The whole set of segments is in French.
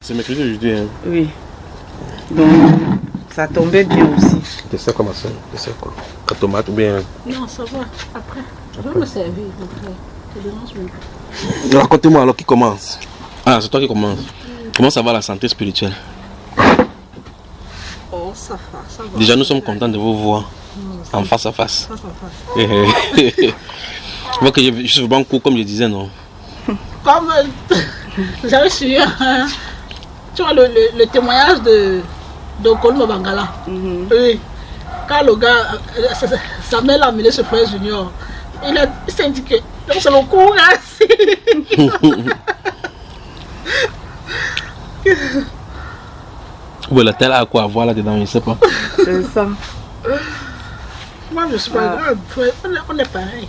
C'est mercredi aujourd'hui, hein? Oui. Donc, ça tombait bien aussi. C'est ça comment ça? C'est ça quoi? La tomate ou bien... Non, ça va. Après. Je vais me servir. Après. Je dérange même pas. Racontez-moi alors qui commence. Ah, c'est toi qui commence. Comment ça va la santé spirituelle? Oh, ça va, ça va. Déjà, nous sommes contents de vous voir en face à face. Face à face. Je vois que je suis vraiment court comme je disais, non? Comme j'avais suivi tu vois, le témoignage de Kolmo Bangala. Oui. Quand le gars, sa mère l'a amené ce frère Junior, il s'est indiqué. Donc c'est le cours ainsi. Ou elle a-t-elle à quoi avoir là-dedans, je ne sais pas. C'est ça. Moi je suis pas grave, on est pareil.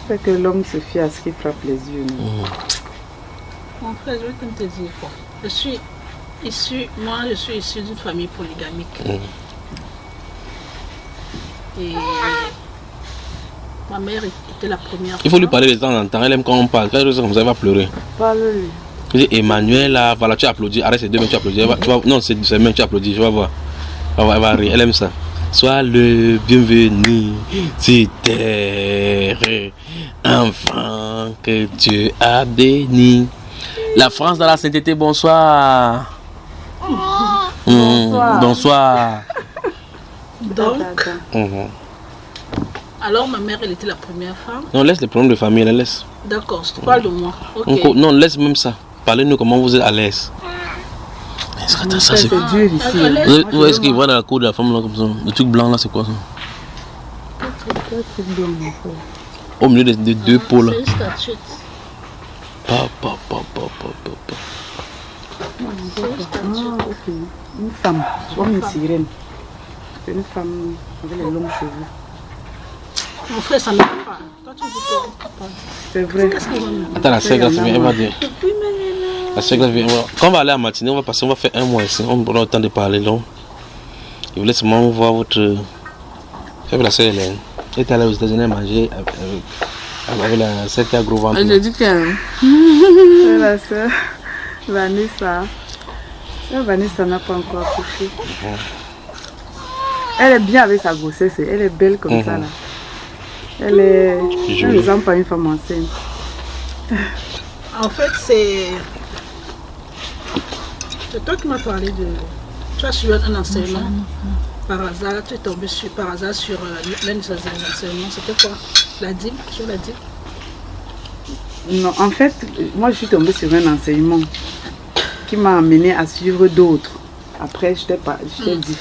C'est que l'homme se fie à ce qui frappe les yeux. Mon frère, je vais te dire quoi. Je suis issu d'une famille polygamique. Et ma mère était la première. Il faut lui parler de temps en temps, elle aime quand on parle. Quand je comme ça, elle va pleurer. Parle-lui. Je dis, Emmanuel, là, voilà, tu applaudis. Arrête ces deux mains, tu applaudis. Tu vas, non, c'est ces mains, tu applaudis, je vais voir. Elle va rire, elle aime ça. Sois le bienvenu sur terre, enfant que Dieu a béni. La France dans la sainteté, bonsoir. Bonsoir. Bonsoir. Donc, alors ma mère, elle était la première femme. Non, laisse les problèmes de famille, elle laisse. D'accord, je te parle de moi. Ok. Non, laisse même ça. Parlez-nous comment vous êtes à l'aise. Ça, c'est dur ici. où est-ce qu'il voit dans la cour de la femme là comme ça? Le truc blanc là, c'est quoi ça? Au milieu des deux pots là. C'est une statue. Une femme, comme une sirène. C'est une femme avec les longs cheveux. Mon frère, ça n'a pas. Toi, tu dis que C'est vrai. qu'est-ce qu'il va me dire? Attends, la sœur vient, elle va dire. La sœur vient. Quand on va aller à matinée, on va passer, on va faire un mois ici. On aura le temps de parler donc. Je voulais seulement voir votre. Avec la sœur Hélène. Elle est allée aux États-Unis manger avec la sœur qui a gros ventre. Je dis que c'est la sœur Vanessa. Vanessa n'a pas encore accouché. Elle est bien avec sa grossesse, elle est belle comme ça là. Elle ne ressemble pas à une femme enceinte. En fait, c'est toi qui m'as parlé de. Tu as suivi un enseignement. Par hasard, tu es tombé par hasard sur l'un de ces enseignements. C'était quoi? La dîme? Sur la dîme? Non, en fait, moi je suis tombée sur un enseignement qui m'a amené à suivre d'autres. Après, je t'ai dit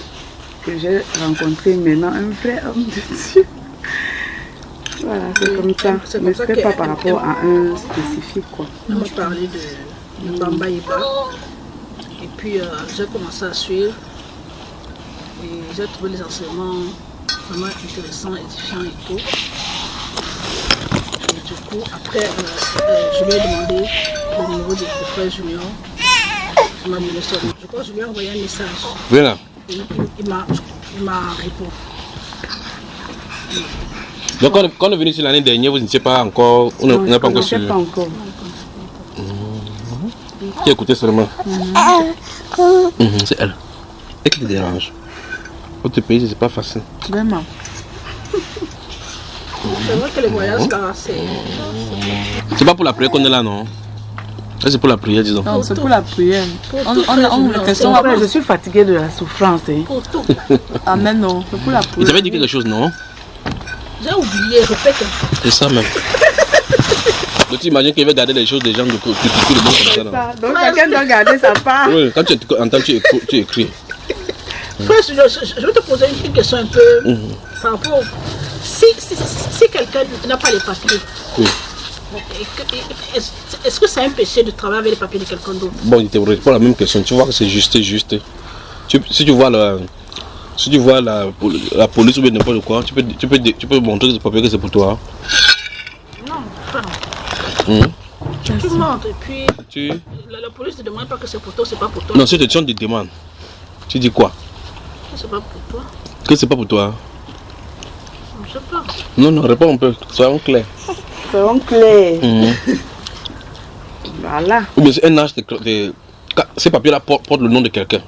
que j'ai rencontré maintenant un vrai homme de Dieu. Voilà, c'est comme ça. Mais ce n'est pas par rapport à un spécifique quoi. On m'a parlé de Bamba Iba. Et puis j'ai commencé à suivre. Et j'ai trouvé les enseignements vraiment intéressants, édifiants et tout. Et du coup, après, je lui ai demandé le numéro de frère Junior. Il m'a donné son nom. Je crois que je lui ai envoyé un message. Voilà. Et il m'a répondu. Donc quand on est venu sur l'année dernière, vous n'étiez pas encore. On n'a pas encore suivi. Pas encore. Qui écoutait seulement. C'est elle. Et qui te dérange? Autre pays, c'est pas facile. Vraiment. C'est vrai que les voyages, C'est pas pour la prière qu'on est là, non? Ça, c'est pour la prière, disons. Non, c'est pour la prière. Je suis fatiguée de la souffrance. pour tout. Amen, non. C'est pour la prière. Vous avez dit quelque chose, non? J'ai oublié, répète. C'est ça même. Donc tu imagines qu'il va garder les choses des gens de tout le monde comme ça. Non? Donc quelqu'un doit garder sa part. Oui, quand tu entends, tu écris. Frère, je vais te poser une question un peu par rapport. Si quelqu'un n'a pas les papiers, est-ce que c'est un péché de travailler avec les papiers de quelqu'un d'autre? Bon, il te répond la même question. Tu vois que c'est juste. Si tu vois la police ou bien n'importe quoi, tu peux montrer ce papier que c'est pour toi. Non, pas. Tu montres et puis la police ne demande pas que c'est pour toi, c'est pas pour toi. Non, c'est question de demande. Tu dis quoi? Que c'est pas pour toi. Que c'est pas pour toi? Je sais pas. Non, réponds un peu. Soyons clairs. Soyons clairs. Voilà. Ou bien c'est un âge Ces papiers-là portent le nom de quelqu'un.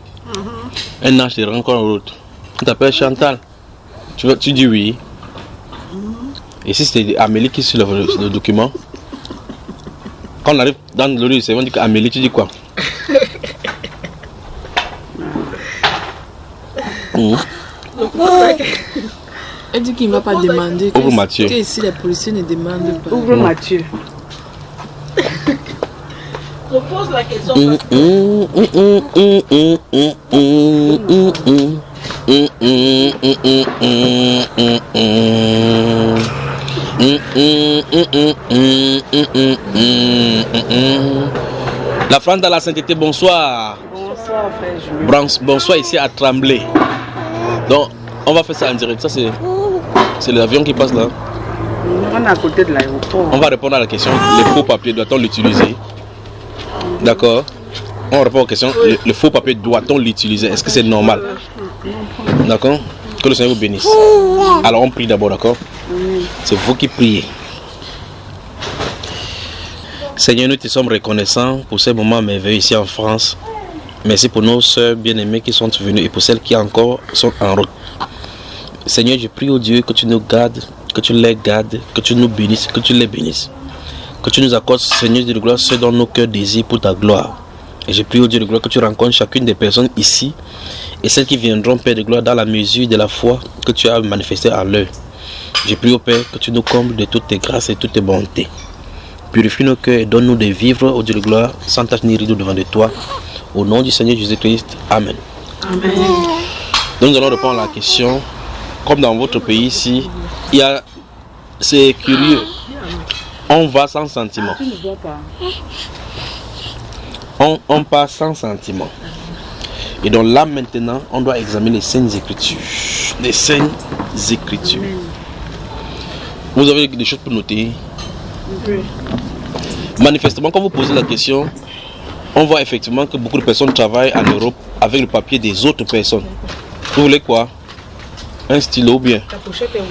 Un âge te rencontre l'autre. On t'appelle Chantal. Tu dis oui. Et si c'était Amélie qui suit le document, quand on arrive dans le lieu, on dit qu'Amélie, tu dis quoi? Elle dit qu'il ne va pas demander. Ouvre Mathieu. Que ici, les policiers ne demandent pas. Ouvre Mathieu. Je pose la question. La France dans la sainteté, bonsoir. Bonsoir, frère Julien. Bonsoir ici à Tremblay. Donc, on va faire ça en direct. Ça, c'est l'avion qui passe là. On est à côté de l'aéroport. On va répondre à la question, les faux papiers, doit-on l'utiliser? D'accord. On répond aux questions, le faux papier, doit-on l'utiliser? Est-ce que c'est normal? D'accord. Que le Seigneur vous bénisse. Alors on prie d'abord, d'accord? C'est vous qui priez. Seigneur, nous te sommes reconnaissants pour ces moments merveilleux ici en France. Merci pour nos soeurs bien-aimées qui sont venues et pour celles qui encore sont en route. Seigneur, je prie au Dieu que tu nous gardes, que tu les gardes, que tu nous bénisses, que tu les bénisses. Que tu nous accordes, Seigneur de gloire, ce dont nos cœurs désirent pour ta gloire. Et je prie au Dieu de gloire que tu rencontres chacune des personnes ici et celles qui viendront, Père de gloire, dans la mesure de la foi que tu as manifestée à l'heure. Je prie au Père que tu nous combles de toutes tes grâces et toutes tes bontés. Purifie nos cœurs et donne-nous de vivre au Dieu de gloire sans tache ni rideau devant de toi. Au nom du Seigneur Jésus-Christ. Amen. Amen. Donc nous allons répondre à la question. Comme dans votre pays ici, il y a... C'est curieux. On va sans sentiment. Tu ne vois pas. On passe sans sentiment. Et donc là maintenant, on doit examiner les Saintes Écritures. Les Saintes Écritures. Vous avez des choses pour noter? Oui. Manifestement, quand vous posez la question, on voit effectivement que beaucoup de personnes travaillent en Europe avec le papier des autres personnes. Vous voulez quoi? Un stylo ou bien? La pochette est où?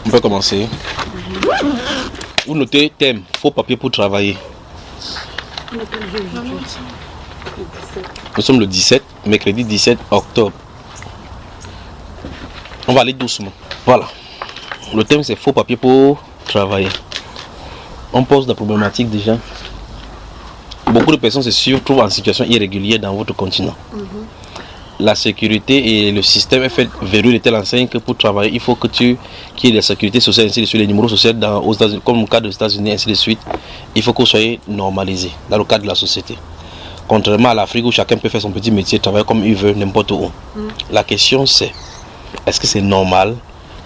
On peut commencer. Vous notez thème, faux papier pour travailler. Nous sommes le 17, mercredi 17 octobre. On va aller doucement. Voilà. Le thème c'est faux papier pour travailler. On pose la problématique déjà. Beaucoup de personnes se trouvent en situation irrégulière dans votre continent. La sécurité et le système est fait verrouillé de telle enseigne que pour travailler, il faut que qu'il y ait la sécurité sociale, ainsi de suite, les numéros sociaux aux États-Unis, comme le cas des États-Unis, ainsi de suite. Il faut que vous soyez normalisé dans le cadre de la société. Contrairement à l'Afrique où chacun peut faire son petit métier, travailler comme il veut, n'importe où. La question c'est, est-ce que c'est normal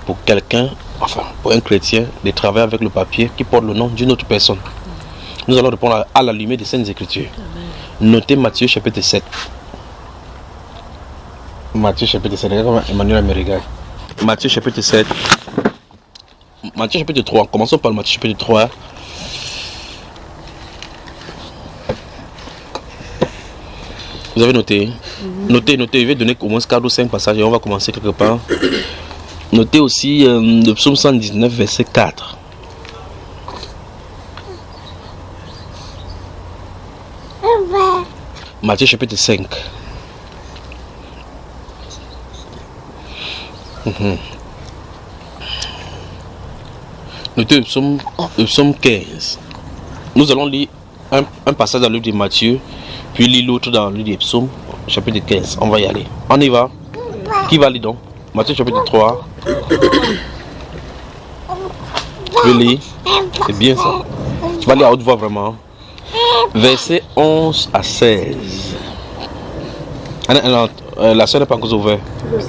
pour quelqu'un, enfin pour un chrétien, de travailler avec le papier qui porte le nom d'une autre personne? Nous allons répondre à la lumière des Saintes Écritures. Notez Matthieu chapitre 7. Matthieu chapitre 7, regarde Emmanuel Américain. Matthieu chapitre 7. Matthieu chapitre 3. Commençons par le Matthieu chapitre 3. Vous avez noté? Notez, je vais donner au moins 4 ou 5 passages et on va commencer quelque part. Notez aussi le psaume 119, verset 4. Matthieu chapitre 5. Notez le psaume 15. Nous allons lire un passage dans le livre de Matthieu, puis lire l'autre dans le livre des psaumes, chapitre 15. On va y aller. On y va. Qui va lire donc? Matthieu chapitre 3. Tu veux lire? C'est bien ça. Tu vas lire à haute voix vraiment. Verset 11 à 16. La soeur n'est pas encore ouverte.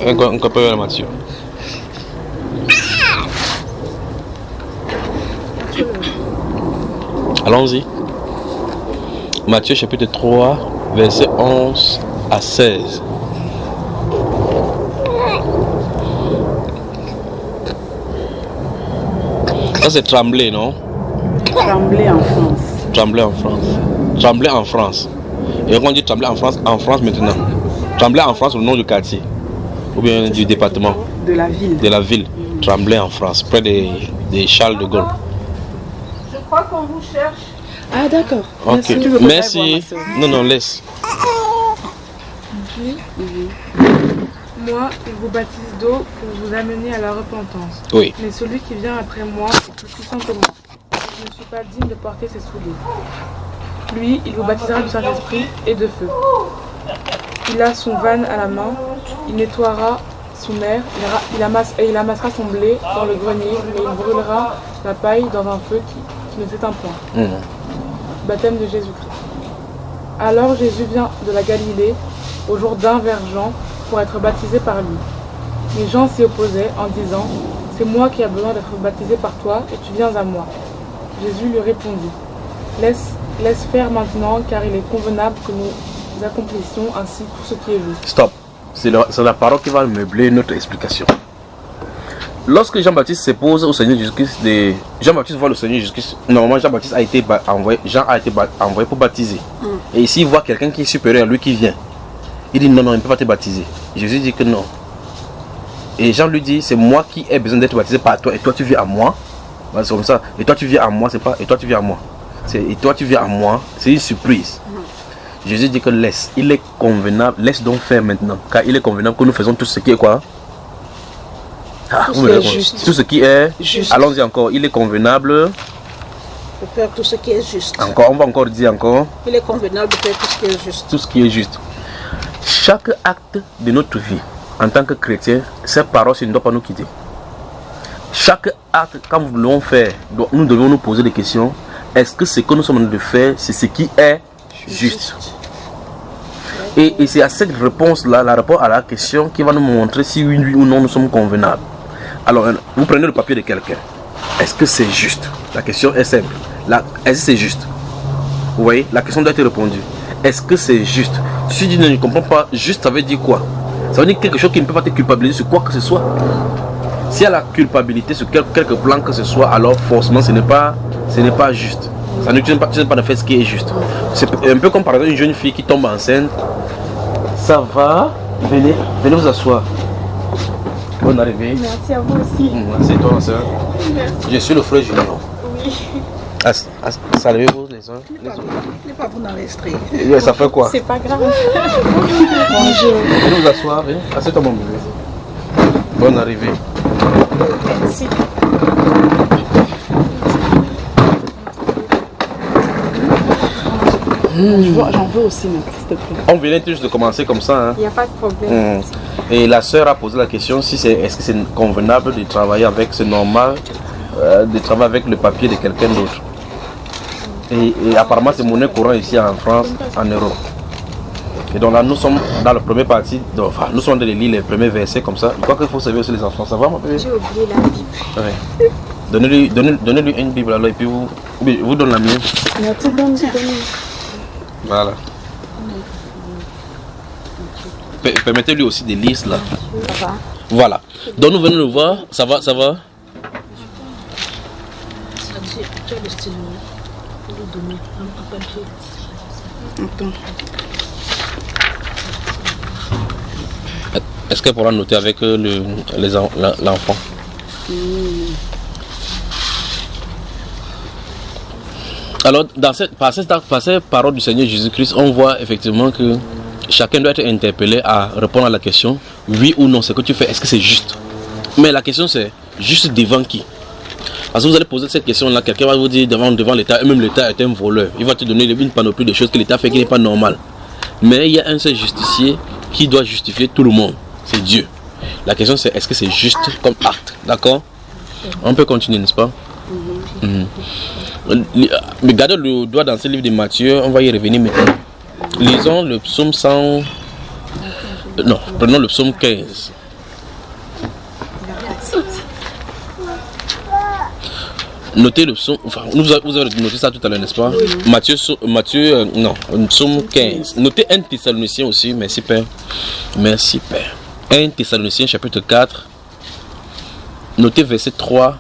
Un peu à Matthieu. Allons-y. Matthieu chapitre 3, verset 11 à 16. Ça c'est Tremblay, non? Tremblay en France. Tremblay en France. Tremblay en France. Et on dit Tremblay en France maintenant. Tremblay en France, le nom du quartier. Ou bien du département. De la ville. De la ville. Tremblay en France, près des Charles de Gaulle. Je crois qu'on vous cherche. Ah, d'accord. Ok, Tu veux que merci. j'aille voir ma Non, non, laisse. Moi, il vous baptise d'eau pour vous amener à la repentance. Oui. Mais celui qui vient après moi est plus puissant que moi. Je ne suis pas digne de porter ses souliers. Lui, il vous baptisera du Saint-Esprit et de feu. Il a son vanne à la main, il nettoiera son air, il amassera son blé dans le grenier, et il brûlera la paille dans un feu qui ne s'éteint point. Baptême de Jésus-Christ. Alors Jésus vient de la Galilée au Jourdain vers Jean pour être baptisé par lui. Mais Jean s'y opposait en disant « C'est moi qui ai besoin d'être baptisé par toi et tu viens à moi. » Jésus lui répondit « Laisse faire maintenant car il est convenable que nous accomplissions ainsi tout ce qui est juste. » Stop. C'est la parole qui va meubler notre explication. Lorsque Jean-Baptiste s'oppose au Seigneur Jésus-Christ, Jean-Baptiste voit le Seigneur Jésus-Christ. Normalement, Jean-Baptiste a été envoyé, Jean a été envoyé pour baptiser. Et ici, il voit quelqu'un qui est supérieur à lui qui vient. Il dit non, non, il ne peut pas te baptiser. Jésus dit que non. Et Jean lui dit, c'est moi qui ai besoin d'être baptisé par toi. Et toi, tu viens à moi. Voilà, c'est comme ça. Et toi, tu viens à moi, c'est pas. Et toi, tu viens à moi. Et toi, tu viens à moi. C'est une surprise. Jésus dit que laisse. Il est convenable. Laisse donc faire maintenant. Car il est convenable que nous faisons tout ce qui est quoi? Tout ce qui est juste. Tout ce qui est Juste. Allons-y encore. Il est convenable. De faire tout ce qui est juste. Encore, on va encore dire encore. Il est convenable de faire tout ce qui est juste. Tout ce qui est juste. Chaque acte de notre vie, en tant que chrétien, cette parole, ne doit pas nous quitter. Chaque acte, quand nous voulons faire, nous devons nous poser des questions. Est-ce que ce que nous sommes en train de faire, c'est ce qui est juste? Et c'est à cette réponse-là, la réponse à la question, qui va nous montrer si oui ou non nous sommes convenables. Alors, vous prenez le papier de quelqu'un. Est-ce que c'est juste? La question est simple. Est-ce que c'est juste? Vous voyez, la question doit être répondue. Est-ce que c'est juste? Si tu ne comprends pas, juste, ça veut dire quoi? Ça veut dire quelque chose qui ne peut pas te culpabiliser sur quoi que ce soit. S'il y a la culpabilité sur quelque plan que ce soit, alors forcément ce n'est pas juste. Ça ne tient pas de faire ce qui est juste. C'est un peu comme par exemple une jeune fille qui tombe enceinte. Ça va? Venez vous asseoir. Bonne arrivée. Merci à vous aussi. Merci toi ma soeur. Je suis le frère Junior. Oui. Saluez-vous les uns. Il n'est pas bon d'enregistrer. Ça fait quoi? C'est pas grave. Bonjour. Venez vous asseoir. Assieds-toi mon bébé. Bonne arrivée. Merci. J'en veux aussi, mais s'il te plaît. On venait juste de commencer comme ça. Il n'y a pas de problème. Et la sœur a posé la question si est-ce que c'est convenable de travailler avec, c'est normal de travailler avec le papier de quelqu'un d'autre. Et apparemment c'est monnaie courante ici en France, en Europe. Et donc là nous sommes dans la première partie, nous sommes dans les lire les premiers versets comme ça. Je crois qu'il faut servir aussi les enfants, ça va mon bébé? J'ai oublié la Bible. Ouais. Donnez-lui une Bible alors et puis vous donnez la mienne. Merci. Voilà. Permettez-lui aussi de lire cela. Voilà. Donc nous venons de voir, ça va? Tu as le stylo pour lui donner un papier. Est-ce qu'elle pourra noter avec l'enfant? Alors, par cette parole du Seigneur Jésus-Christ, on voit effectivement que chacun doit être interpellé à répondre à la question oui ou non, ce que tu fais, est-ce que c'est juste? Mais la question c'est juste devant qui? Parce que vous allez poser cette question-là, quelqu'un va vous dire devant l'État, et même l'État est un voleur. Il va te donner une panoplie de choses que l'État fait qui n'est pas normal. Mais il y a un seul justicier qui doit justifier tout le monde, c'est Dieu. La question c'est est-ce que c'est juste comme acte? D'accord? On peut continuer, n'est-ce pas? Mais gardez le doigt dans ce livre de Matthieu, on va y revenir maintenant. Lisons le psaume 100. Non, prenons le psaume 15. Notez le psaume, enfin, vous avez noté ça tout à l'heure, n'est-ce pas? Psaume 15. Notez 1 Thessaloniciens aussi, merci Père. Merci Père. 1 Thessaloniciens chapitre 4. Notez verset 3.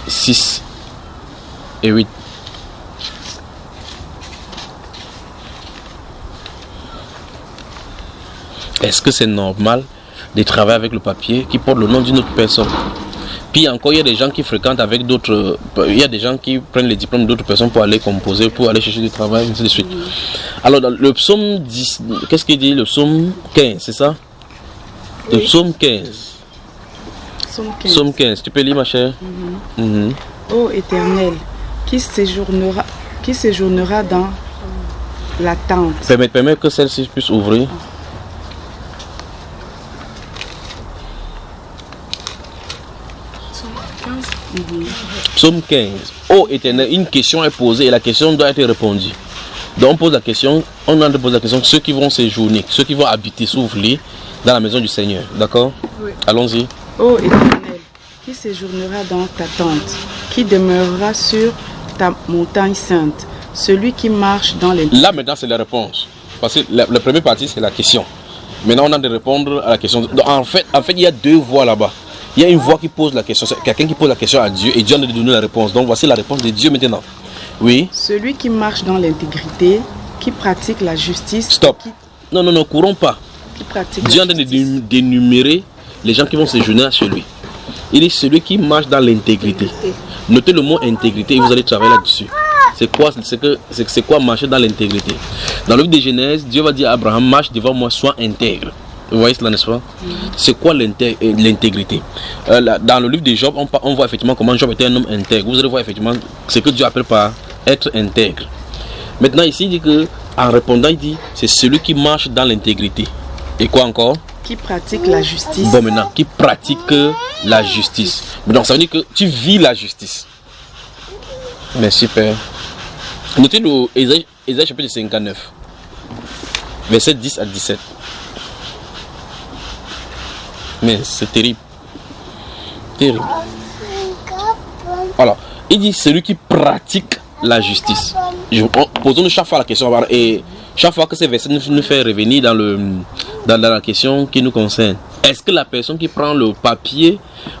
6 et 8. Est-ce que c'est normal de travailler avec le papier qui porte le nom d'une autre personne? Puis encore, il y a des gens qui fréquentent avec d'autres. Il y a des gens qui prennent les diplômes d'autres personnes pour aller composer, pour aller chercher du travail, ainsi de suite. Alors, dans le psaume 10, qu'est-ce qu'il dit? Le psaume 15, c'est ça? Le psaume 15. Psaume 15. Tu peux lire, ma chère? Ô Éternel, qui séjournera dans la tente. Permets que celle-ci puisse ouvrir. Psaume 15. Ô Éternel, une question est posée et la question doit être répondue. Donc on pose la question, on a de poser la question, ceux qui vont séjourner, ceux qui vont habiter, s'ouvrir dans la maison du Seigneur. D'accord? Oui. Allons-y. Ô Éternel, qui séjournera dans ta tente, qui demeurera sur ta montagne sainte, celui qui marche dans les... Là maintenant c'est la réponse. Parce que la première partie c'est la question. Maintenant on a de répondre à la question. Donc, en fait il y a deux voix là-bas. Il y a une voix qui pose la question, c'est quelqu'un qui pose la question à Dieu et Dieu a donné la réponse. Donc voici la réponse de Dieu maintenant. Oui. Celui qui marche dans l'intégrité, qui pratique la justice. Stop. Non, courons pas. Dieu a d'énumérer les gens qui vont séjourner chez lui. Il est celui qui marche dans l'intégrité. Notez le mot intégrité et vous allez travailler là-dessus. C'est quoi marcher dans l'intégrité? Dans le livre de Genèse, Dieu va dire à Abraham, marche devant moi, sois intègre. Vous voyez cela, n'est-ce pas? C'est quoi l'intégrité? Dans le livre de Job, on voit effectivement comment Job était un homme intègre. Vous allez voir effectivement ce que Dieu appelle par être intègre. Maintenant ici, il dit que, en répondant, il dit, c'est celui qui marche dans l'intégrité. Et quoi encore? Qui pratique la justice. Bon, maintenant, qui pratique la justice. Donc ça veut dire que tu vis la justice. Merci Père. Notez le Ésaïe chapitre 59, verset 10 à 17. Mais c'est terrible. Terrible. Alors, il dit celui qui pratique la justice. Posons-nous chaque fois la question. Et chaque fois que ces versets nous fait revenir dans la question qui nous concerne. Est-ce que la personne qui prend le papier,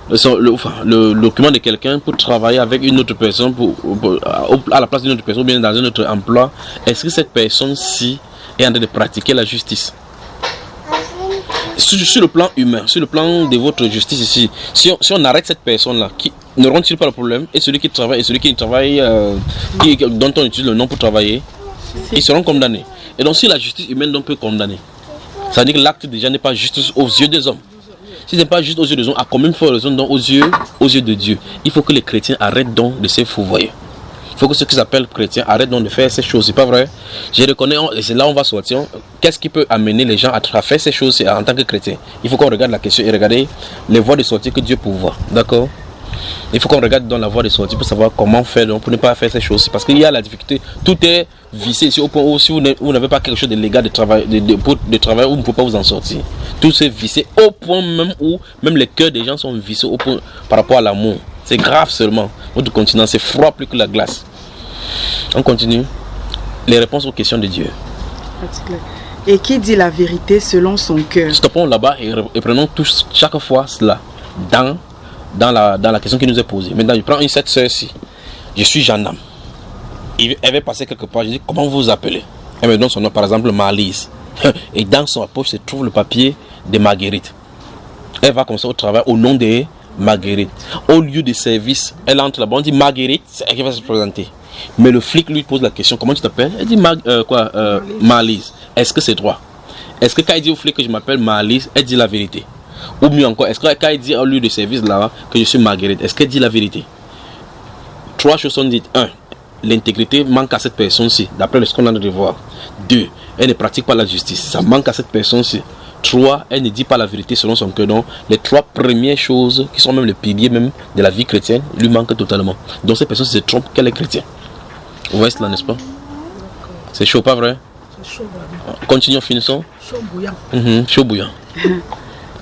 le document de quelqu'un pour travailler avec une autre personne, à la place d'une autre personne ou bien dans un autre emploi, est-ce que cette personne-ci est en train de pratiquer la justice? Sur le plan humain, sur le plan de votre justice ici, si on arrête cette personne-là, qui ne rend-il pas le problème? Et celui qui travaille, et celui qui travaille, dont on utilise le nom pour travailler, ils seront condamnés. Et donc si la justice humaine donc peut condamner, ça veut dire que l'acte déjà n'est pas juste aux yeux des hommes. Si ce n'est pas juste aux yeux des hommes, à combien de fois raison donc aux yeux de Dieu? Il faut que les chrétiens arrêtent donc de se fourvoyer. Il faut que ceux qui s'appellent chrétiens arrêtent donc de faire ces choses. C'est pas vrai? Je reconnais, et c'est là où on va sortir. Qu'est-ce qui peut amener les gens à faire ces choses en tant que chrétiens? Il faut qu'on regarde la question et regarder les voies de sortie que Dieu pourvoit. D'accord? Il faut qu'on regarde dans la voie de sortie pour savoir comment faire donc, pour ne pas faire ces choses. Parce qu'il y a la difficulté. Tout est vissé ici au point où si vous n'avez pas quelque chose de légal de travail, de travail où vous ne pouvez pas vous en sortir. Tout est vissé au point même où même les cœurs des gens sont vissés au point par rapport à l'amour. C'est grave seulement. Notre continent, c'est froid plus que la glace. On continue. Les réponses aux questions de Dieu. Et qui dit la vérité selon son cœur? Stoppons là-bas et prenons tous chaque fois cela dans la question qui nous est posée. Maintenant, je prends cette sœur-ci. Je suis Jeanne. Elle va passer quelque part. Je dis, comment vous vous appelez? Elle me donne son nom, par exemple, Marlise. Et dans son poche se trouve le papier de Marguerite. Elle va comme ça au travail au nom de Marguerite. Au lieu de service, elle entre là-bas, on dit Marguerite, c'est elle qui va se présenter. Mais le flic lui pose la question, comment tu t'appelles? Elle dit Marlise. Est-ce que c'est droit? Est-ce que quand il dit au flic que je m'appelle Marlise, elle dit la vérité? Ou mieux encore, est-ce que quand il dit au lieu de service là que je suis Marguerite, est-ce qu'elle dit la vérité? Trois choses sont dites. 1. L'intégrité manque à cette personne-ci, d'après ce qu'on a de voir. 2. Elle ne pratique pas la justice, ça manque à cette personne-ci. 3. Elle ne dit pas la vérité selon son cœur. Donc, les 3 premières choses qui sont même les piliers même de la vie chrétienne lui manquent totalement. Donc, cette personne se trompe qu'elle est chrétienne. Vous voyez cela, n'est-ce pas? C'est chaud, pas vrai? C'est chaud, vraiment. Continuons, finissons. Chaud bouillant. Chaud bouillant.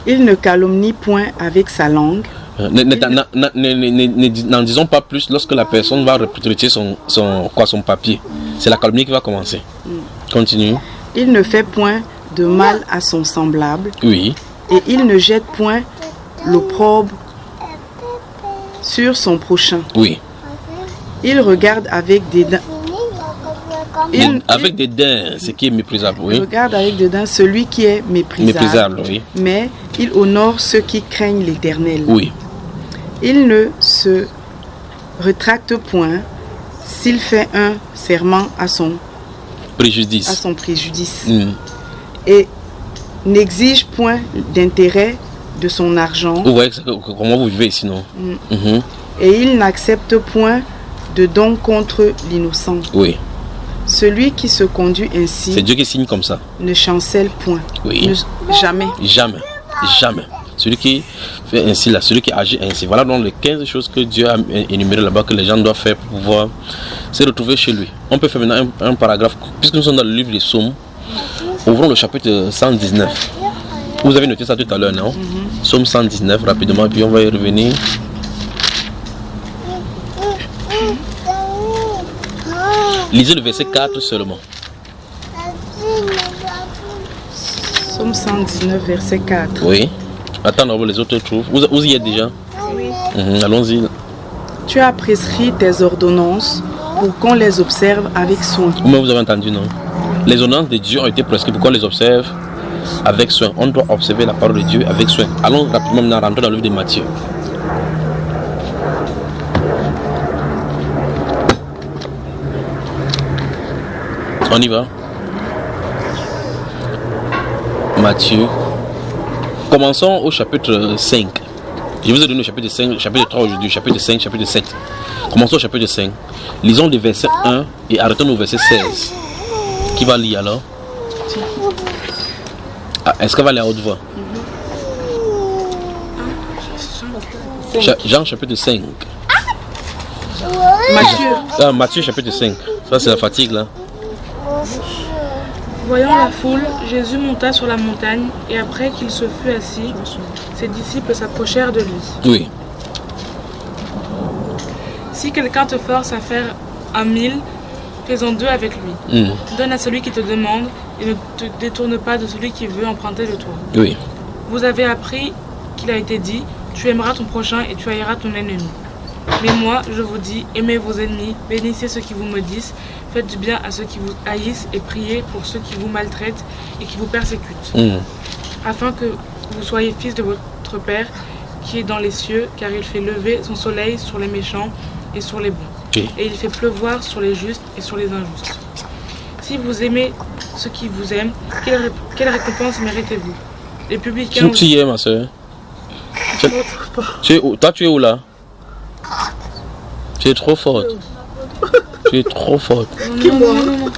Il ne calomnie point avec sa langue. N'en disons pas plus lorsque la personne va retirer son papier. C'est la calomnie qui va commencer. Continue. Il ne fait point de mal à son semblable. Oui. Et il ne jette point l'opprobre sur son prochain. Oui. Il regarde avec dédain. Avec dédain, ce qui est méprisable, oui. Il regarde avec dédain celui qui est méprisable. Méprisable, oui. Mais il honore ceux qui craignent l'Éternel. Oui. Il ne se rétracte point s'il fait un serment à son préjudice. Et n'exige point d'intérêt de son argent. Vous voyez comment vous vivez ici, non? Et il n'accepte point de don contre l'innocent. Oui. Celui qui se conduit ainsi, c'est Dieu qui signe comme ça. Ne chancelle point. Oui. Jamais. Celui qui fait ainsi là, celui qui agit ainsi. Voilà donc les 15 choses que Dieu a énumérées là-bas que les gens doivent faire pour pouvoir se retrouver chez lui. On peut faire maintenant un paragraphe, puisque nous sommes dans le livre des Psaumes. Ouvrons le chapitre 119. Vous avez noté ça tout à l'heure, non? Psaume 119, rapidement, puis on va y revenir. Lisez le verset 4 seulement. Psaume 119, verset 4. Oui. Attends, les autres trouvent. Vous y êtes déjà? Oui. Allons-y. Tu as prescrit tes ordonnances pour qu'on les observe avec soin. Vous avez entendu, non? Les ordonnances de Dieu ont été prescrites pour qu'on les observe avec soin. On doit observer la parole de Dieu avec soin. Allons rapidement maintenant rentrer dans le livre de Matthieu. On y va. Matthieu. Commençons au chapitre 5. Je vous ai donné le chapitre 5, chapitre 3 aujourd'hui, chapitre 5, chapitre 7. Commençons au chapitre 5. Lisons le verset 1 et arrêtons au verset 16. Qui va lire alors? Est-ce qu'elle va aller à haute voix? Jean chapitre 5. Matthieu chapitre 5. Ça c'est la fatigue là. Voyant la foule, Jésus monta sur la montagne et après qu'il se fut assis, ses disciples s'approchèrent de lui. Oui. Si quelqu'un te force à faire 1000, fais-en 2 avec lui. Donne à celui qui te demande et ne te détourne pas de celui qui veut emprunter de toi. Oui. Vous avez appris qu'il a été dit, tu aimeras ton prochain et tu haïras ton ennemi. Mais moi, je vous dis, aimez vos ennemis, bénissez ceux qui vous maudissent, faites du bien à ceux qui vous haïssent et priez pour ceux qui vous maltraitent et qui vous persécutent. Afin que vous soyez fils de votre Père qui est dans les cieux, car il fait lever son soleil sur les méchants et sur les bons. Et il fait pleuvoir sur les justes et sur les injustes. Si vous aimez ceux qui vous aiment, quelle récompense méritez-vous? Les publicains... Tu y es, ma soeur? Toi, tu es où là? Tu es trop forte. Tu es trop forte. Non.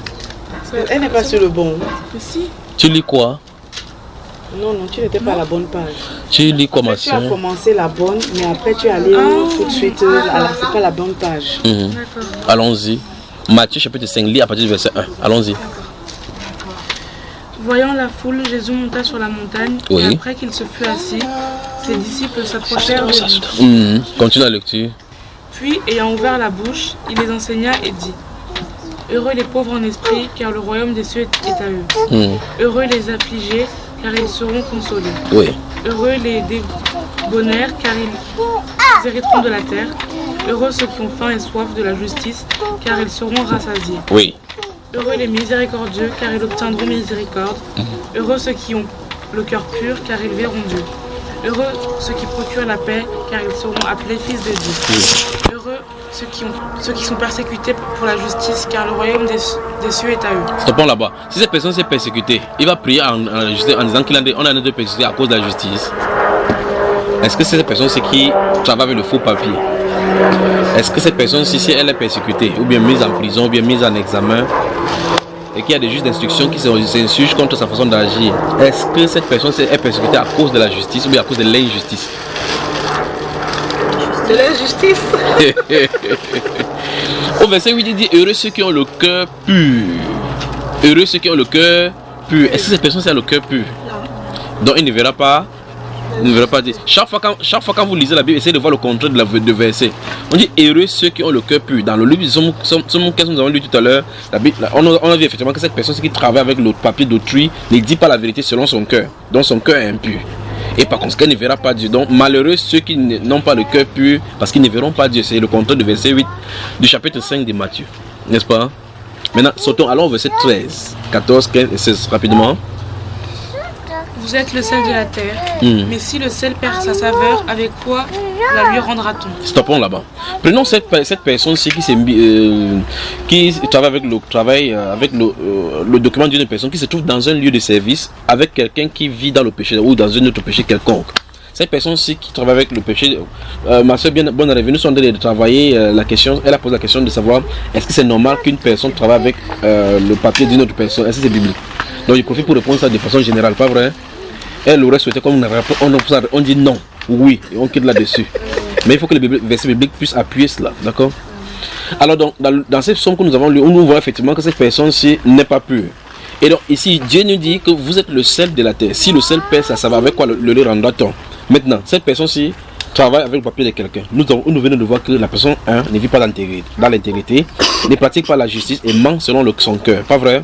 Elle n'est pas sur le bon. Mais si. Tu lis quoi? Non, tu n'étais pas à la bonne page. Tu lis quoi, ma Tu soeur? as commencé la bonne, mais après tu es allé tout de suite c'est pas la bonne page. Allons-y. Matthieu chapitre 5, lis à partir du verset 1. Allons-y. Voyant la foule, Jésus monta sur la montagne et après qu'il se fut assis, ses disciples s'approchèrent de lui. Continue la lecture. Puis, ayant ouvert la bouche, il les enseigna et dit: Heureux les pauvres en esprit, car le royaume des cieux est à eux. Heureux les affligés, car ils seront consolés. Heureux les débonnaires, car ils hériteront de la terre. Heureux ceux qui ont faim et soif de la justice, car ils seront rassasiés. Heureux les miséricordieux, car ils obtiendront miséricorde. Heureux ceux qui ont le cœur pur, car ils verront Dieu. Heureux ceux qui procurent la paix, car ils seront appelés fils de Dieu. Heureux ceux qui sont persécutés pour la justice, car le royaume des cieux est à eux. Stoppons là-bas. Si cette personne s'est persécutée, il va prier en disant qu'on a été persécuté à cause de la justice. Est-ce que cette personne c'est qui travaille avec le faux papier? Est-ce que cette personne-ci, si elle est persécutée, ou bien mise en prison, ou bien mise en examen, et qu'il y a des juges d'instruction qui s'insurgent contre sa façon d'agir, est-ce que cette personne est persécutée à cause de la justice ou bien à cause de l'injustice? De l'injustice. Au verset 8, il dit: heureux ceux qui ont le cœur pur. Heureux ceux qui ont le cœur pur. Est-ce que cette personne a le cœur pur? Donc il ne verra pas. Il ne verra pas dire. Chaque fois quand vous lisez la Bible, essayez de voir le contraire de verset. On dit heureux ceux qui ont le cœur pur. Dans le livre de Somme que nous avons lu tout à l'heure, on a vu effectivement que cette personne qui travaille avec le papier d'autrui ne dit pas la vérité selon son cœur. Donc son cœur est impur. Et par conséquent, il ne verra pas Dieu. Donc malheureux ceux qui n'ont pas le cœur pur, parce qu'ils ne verront pas Dieu. C'est le contraire de verset 8 du chapitre 5 de Matthieu. N'est-ce pas? Maintenant, sautons, allons au verset 13, 14, 15 et 16 rapidement. Vous êtes le sel de la terre, mais si le sel perd sa saveur, avec quoi la lui rendra-t-on? Stoppons là-bas. Prenons cette personne-ci qui travaille avec le document d'une personne qui se trouve dans un lieu de service avec quelqu'un qui vit dans le péché ou dans un autre péché quelconque. Cette personne-ci qui travaille avec le péché, ma soeur, bien bonne arrivée, nous sommes en train de travailler la question. Elle a posé la question de savoir est-ce que c'est normal qu'une personne travaille avec le papier d'une autre personne? Est-ce que c'est biblique? Donc il profite pour répondre ça de façon générale, pas vrai? Elle aurait souhaité comme on dit non, oui, et on quitte là-dessus. Mais il faut que le verset biblique puisse appuyer cela, d'accord? Alors donc, dans cette somme que nous avons lu, on nous voit effectivement que cette personne-ci n'est pas pure. Et donc ici, Dieu nous dit que vous êtes le sel de la terre. Si le sel perd, ça va avec quoi le rendra-t-on? Maintenant, cette personne-ci travaille avec le papier de quelqu'un. Nous venons de voir que la personne 1 ne vit pas dans l'intégrité, ne pratique pas la justice et ment selon son cœur. Pas vrai?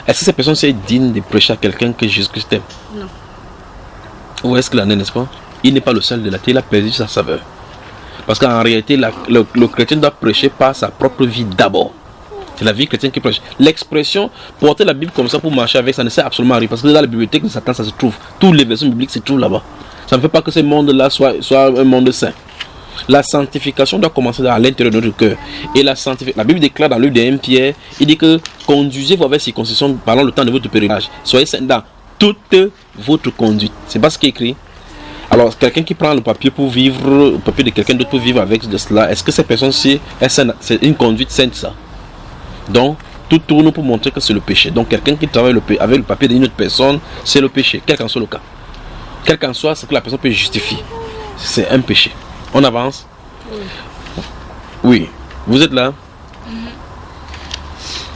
Est-ce que cette personne-ci est digne de prêcher à quelqu'un que Jésus-Christ aime? Non. Où est-ce qu'il en est, n'est-ce pas? Il n'est pas le sel de la terre, il a perdu sa saveur. Parce qu'en réalité, le chrétien doit prêcher par sa propre vie d'abord. C'est la vie chrétienne qui prêche. L'expression porter la Bible comme ça pour marcher avec, ça ne sert absolument à rien. Parce que dans la bibliothèque de Satan, ça se trouve. Tous les versets bibliques se trouvent là-bas. Ça ne fait pas que ce monde-là soit un monde saint. La sanctification doit commencer à l'intérieur de notre cœur. Et la Bible déclare dans le livre de 1 Pierre, il dit que conduisez-vous avec circoncision pendant le temps de votre pèlerinage. Soyez saints dans toute votre conduite. C'est pas ce qui est écrit. Alors, quelqu'un qui prend le papier pour vivre, le papier de quelqu'un d'autre pour vivre avec de cela, est-ce que cette personne-ci, c'est une conduite sainte, ça? Donc, tout tourne pour montrer que c'est le péché. Donc, quelqu'un qui travaille avec le papier d'une autre personne, c'est le péché, quel qu'en soit le cas. Quel qu'en soit ce que la personne peut justifier, c'est un péché. On avance? Oui. Vous êtes là?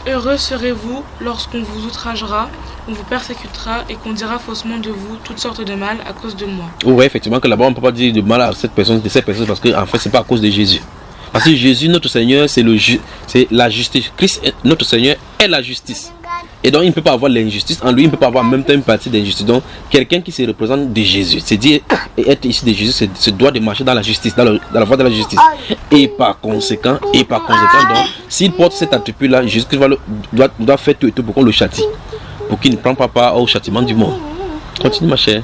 Heureux serez-vous lorsqu'on vous outragera, on vous persécutera et qu'on dira faussement de vous toutes sortes de mal à cause de moi. Oui, effectivement, que là-bas on ne peut pas dire de mal à cette personne, parce qu'en fait, c'est pas à cause de Jésus. Parce que Jésus, notre Seigneur, c'est la justice. Christ, notre Seigneur, est la justice. Et donc, il ne peut pas avoir l'injustice. En lui, il ne peut pas avoir même temps une partie d'injustice. Donc, quelqu'un qui se représente de Jésus, c'est dire, être issu de Jésus, se doit de marcher dans la justice, dans la voie de la justice. Et par conséquent, donc, s'il porte cet attribut-là, Jésus-Christ doit faire tout et tout pour qu'on le châtie. Pour qu'il ne prenne pas part au châtiment du monde. Continue, ma chère.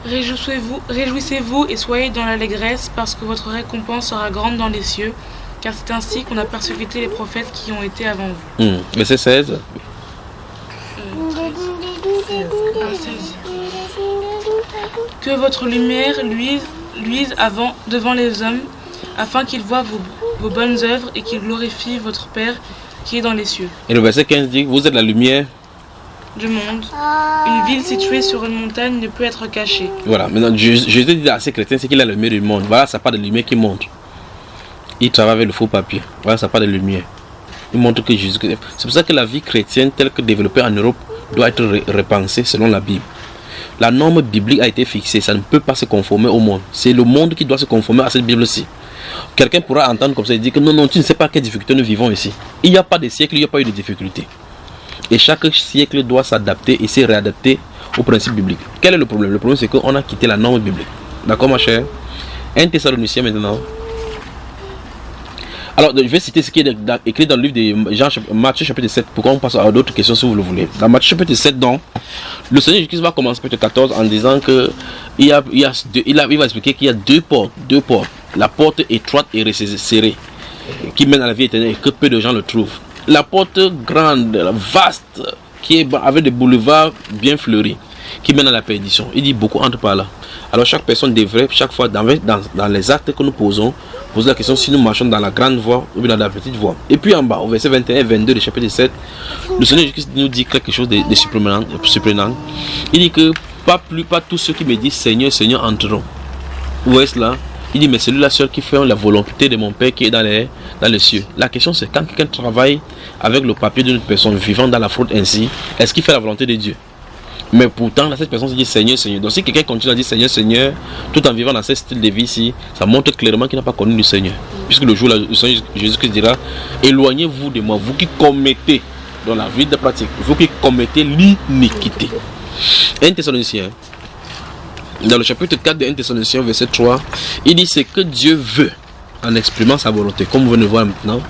Réjouissez-vous et soyez dans l'allégresse parce que votre récompense sera grande dans les cieux, car c'est ainsi qu'on a persécuté les prophètes qui ont été avant vous. Verset 16. Que votre lumière luise devant les hommes, afin qu'ils voient vos bonnes œuvres et qu'ils glorifient votre Père qui est dans les cieux. Et le verset 15 dit, vous êtes la lumière du monde. Une ville située sur une montagne ne peut être cachée. Voilà, maintenant Jésus dit à ces chrétiens, c'est qu'il a la lumière du monde. Voilà, ça part de lumière qui montre. Il travaille avec le faux papier. Voilà, ça part de lumière. Il montre que Jésus. C'est pour ça que la vie chrétienne telle que développée en Europe doit être repensée selon la Bible. La norme biblique a été fixée, ça ne peut pas se conformer au monde. C'est le monde qui doit se conformer à cette Bible-ci. Quelqu'un pourra entendre comme ça et dire que non, tu ne sais pas quelles difficultés nous vivons ici. Il n'y a pas de siècle, il n'y a pas eu de difficultés. Et chaque siècle doit s'adapter et se réadapter au principe biblique. Quel est le problème? Le problème, c'est qu'on a quitté la norme biblique. D'accord, ma chère? 1 Thessaloniciens maintenant. Alors, je vais citer ce qui est écrit dans le livre de Jean, Matthieu chapitre 7. Pourquoi on passe à d'autres questions si vous le voulez. Dans Matthieu chapitre 7, donc, le Seigneur Jésus va commencer chapitre 14 en disant que il va expliquer qu'il y a deux portes. La porte étroite et serrée qui mène à la vie éternelle et que peu de gens le trouvent. La porte grande, vaste, qui est avec des boulevards bien fleuris, qui mène à la perdition. Il dit beaucoup entre par là. Alors chaque personne devrait, chaque fois dans les actes que nous posons, poser la question si nous marchons dans la grande voie ou bien dans la petite voie. Et puis en bas, au verset 21 et 22 du chapitre 7, le Seigneur Jésus nous dit quelque chose de surprenant. Il dit que pas tous ceux qui me disent Seigneur, Seigneur entreront. Où est-ce là? Il dit, mais celui-là seul qui fait la volonté de mon Père qui est dans les cieux. La question c'est, quand quelqu'un travaille avec le papier d'une personne vivant dans la fraude ainsi, est-ce qu'il fait la volonté de Dieu? Mais pourtant, là, cette personne se dit Seigneur, Seigneur. Donc si quelqu'un continue à dire Seigneur, Seigneur, tout en vivant dans ce style de vie ici, ça montre clairement qu'il n'a pas connu le Seigneur. Puisque le jour là, le Seigneur Jésus-Christ dira, éloignez-vous de moi, vous qui commettez, dans la vie de pratique, vous qui commettez l'iniquité. 1 Thessaloniciens. Dans le chapitre 4 de 1 Thessaloniciens, verset 3, il dit c'est que Dieu veut, en exprimant sa volonté, comme vous venez de voir maintenant,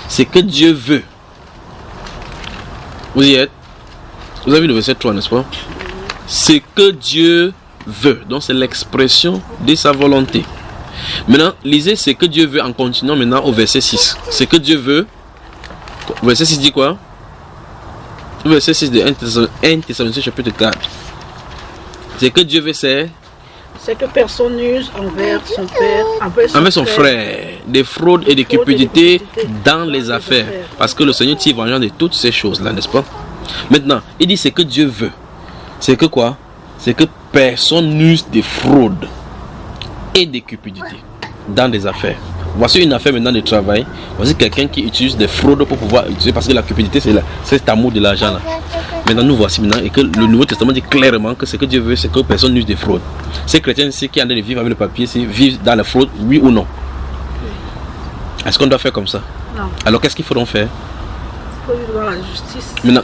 c'est que Dieu veut. Vous y êtes? Vous avez vu le verset 3, n'est-ce pas? ce que Dieu veut. Donc c'est l'expression de sa volonté. Maintenant, lisez ce que Dieu veut en continuant maintenant au verset 6. Ce que Dieu veut. Verset 6 dit quoi? Verset 6 de 1 Thessaloniciens chapitre 4. Ce que Dieu veut, c'est que personne n'use envers son père, envers son frère, des fraudes et des cupidités dans les affaires. Parce que le Seigneur tire vengeance de toutes ces choses-là, n'est-ce pas? Maintenant, il dit ce que Dieu veut. C'est que quoi? C'est que personne n'use des fraudes et des cupidités dans des affaires. Voici une affaire maintenant de travail. Voici quelqu'un qui utilise des fraudes pour pouvoir utiliser, parce que la cupidité c'est cet amour de l'argent là. Maintenant nous voici maintenant et que le Nouveau Testament dit clairement que ce que Dieu veut c'est que personne n'use des fraudes. Ces chrétiens ici qui ont de vivre avec le papier, c'est vivre dans la fraude, oui ou non? Est-ce qu'on doit faire comme ça? Non. Alors qu'est-ce qu'il faut donc faire? Il faut vivre dans la justice. Maintenant,